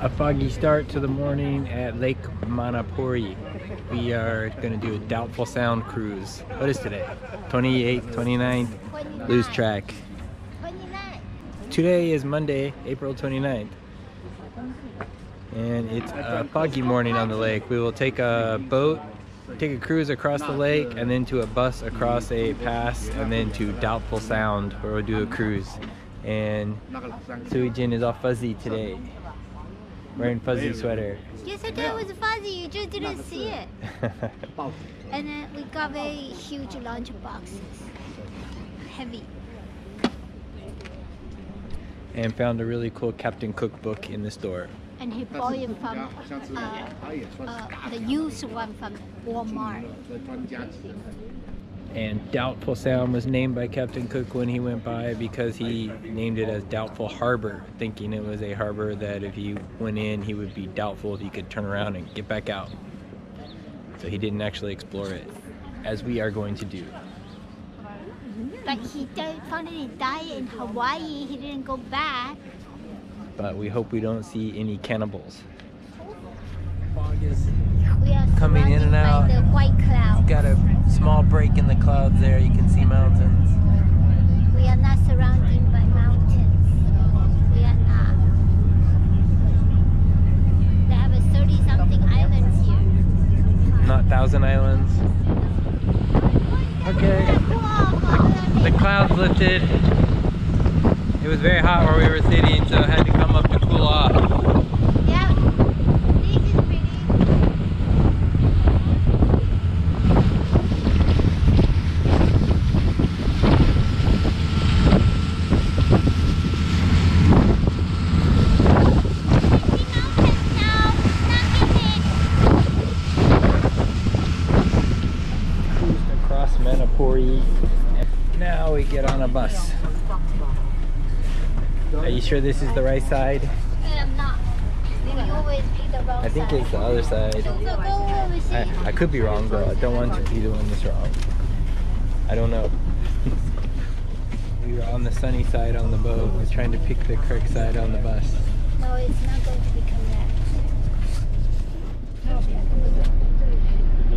A foggy start to the morning at Lake Manapauri. We are going to do a Doubtful Sound cruise. What is today? 28th, 29th? Lose track. 29. Today is Monday, April 29th. And it's a foggy morning on the lake. We will take a boat, take a cruise across the lake, and then to a bus across a pass, and then to Doubtful Sound, where we'll do a cruise. And Suijin is all fuzzy today, wearing fuzzy sweater. Yesterday was fuzzy, you just didn't see it. And then we got very huge lunch boxes, heavy. And found a really cool Captain Cook book in the store. And he bought it from the used one from Wilmot. And Doubtful Sound was named by Captain Cook when he went by because he named it as Doubtful Harbor, thinking it was a harbor that if he went in, he would be doubtful if he could turn around and get back out. So he didn't actually explore it, as we are going to do. But he finally died in Hawaii, he didn't go back. But we hope we don't see any cannibals. Fog is We are coming in and out. by the white clouds. Got a small break in the clouds there. You can see mountains. We are not surrounded by mountains. We are not. They have 30-something islands here. Not Thousand Islands. Okay. The clouds lifted. It was very hot where we were sitting, so I had to come up to cool off. Yeah, this is pretty. Cruised across Manapauri. Now we get on a bus. Are you sure this is the right side? I'm not. We always pick the wrong side. I think it's the other side. So go over see. I could be wrong, though. I don't want to be the one that's wrong. I don't know. We were on the sunny side on the boat. We're trying to pick the correct side on the bus. No, it's not going to be correct.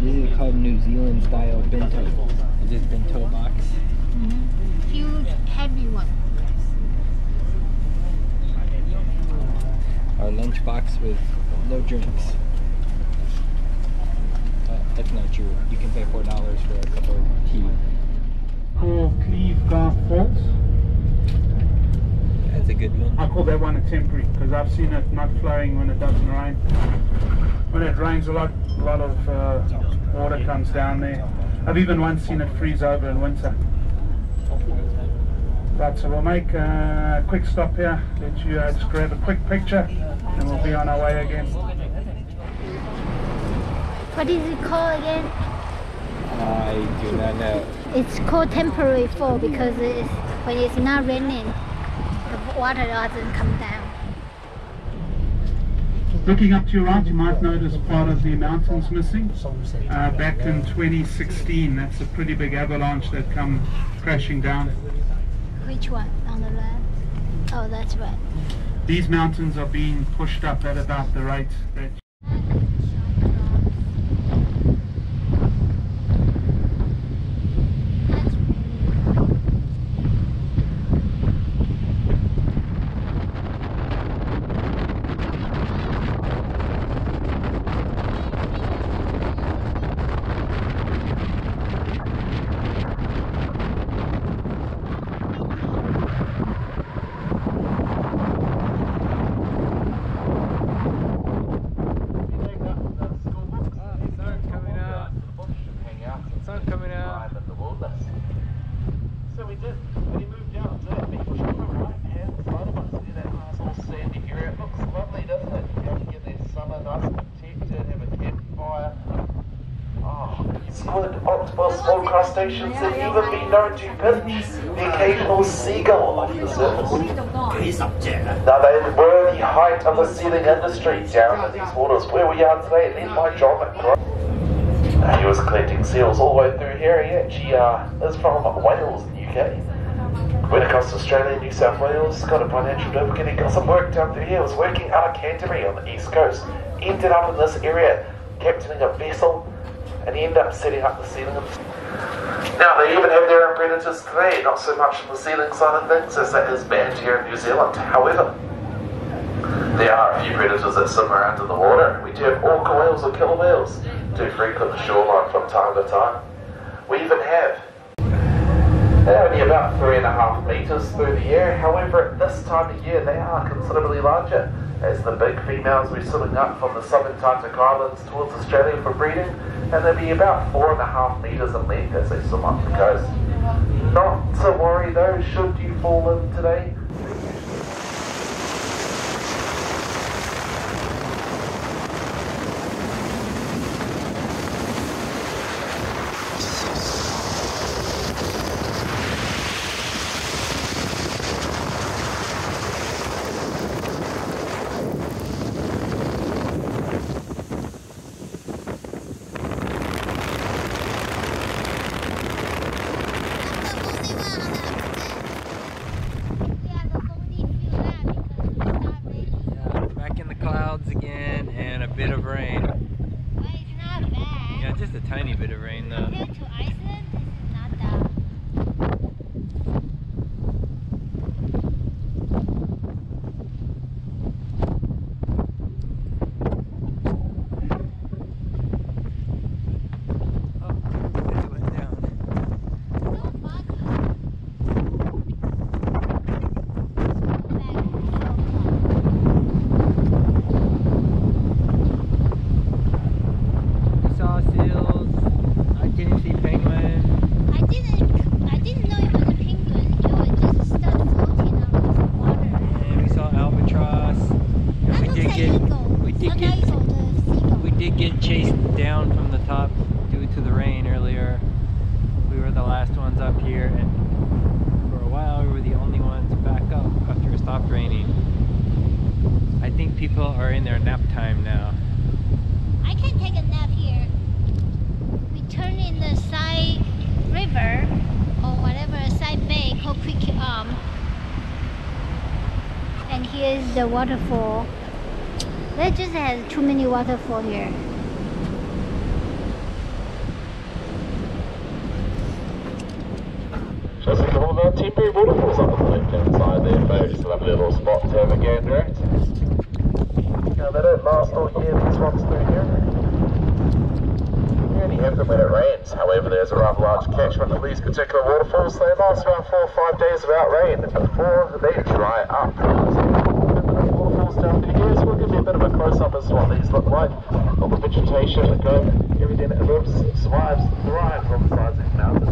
This is called New Zealand style bento. Is this bento box? Huge, heavy one. Our lunch box with no drinks. That's not true. You can pay $4 for a cup of tea. Called Cleve Garth Falls. That's a good one. I call that one a temporary because I've seen it not flowing when it doesn't rain. When it rains a lot of water comes down there. I've even once seen it freeze over in winter. Right, so we'll make a quick stop here, let you just grab a quick picture, and we'll be on our way again. What is it called again? I do not know. It's called temporary fall because when it's not raining, the water doesn't come down. Looking up to your right, you might notice part of the mountains missing. Back in 2016, that's a pretty big avalanche that come crashing down. Which one? On the left? Oh, that's right. These mountains are being pushed up at about the rate that small crustaceans have even been known to pinch the occasional seagull off the surface. Now they were the height of the sealing industry down in these waters. Where we are today, led by John McGrath. He was collecting seals all the way through here. He actually is from Wales in the UK. Went across to Australia, New South Wales, got a financial difficulty, got some work done through here. Was working out of Canterbury on the east coast. Ended up in this area, captaining a vessel, and he ended up setting up the sealing. Now, they even have their own predators today, not so much on the sealing side of things as that is banned here in New Zealand. However, there are a few predators that swim around in the water. We do have orca whales or killer whales do frequent the shoreline from time to time. We even have they're only about 3.5 metres through the year. However, at this time of year, they are considerably larger, as the big females will be swimming up from the subantarctic islands towards Australia for breeding, and they'll be about 4.5 metres in length as they swim up the coast. Not to worry though, should you fall in today. Again, and a bit of rain. Well, it's not bad. Yeah, just a tiny bit of rain though. Compared to Iceland, this is not that. Oh, it went down. So foggy. Saw seals. I didn't see penguin. I didn't know it was a penguin. It was just stuck floating out of the water. And we saw albatross. And That looks like eagle. we did get chased down from the top due to the rain earlier. We were the last ones up here, and for a while we were the only ones back up after it stopped raining. I think people are in their nap time now. I can take a nap here. We turn in the side river or whatever, side bay called Creek Arm. And here's the waterfall. There just has too many waterfall here. Just a couple of temporary waterfalls up on the left-hand side there, folks. Just a lovely little spot to have a gander at. Now, they don't last all year, these ones through here. You only have them when it rains. However, there's a rather large catchment of these particular waterfalls. They last around 4 or 5 days without rain before they dry up. Waterfalls down through here, so we'll give you a bit of a close-up as to what these look like. All the vegetation, the growth, everything that lives, survives, thrives on the sides of these mountains.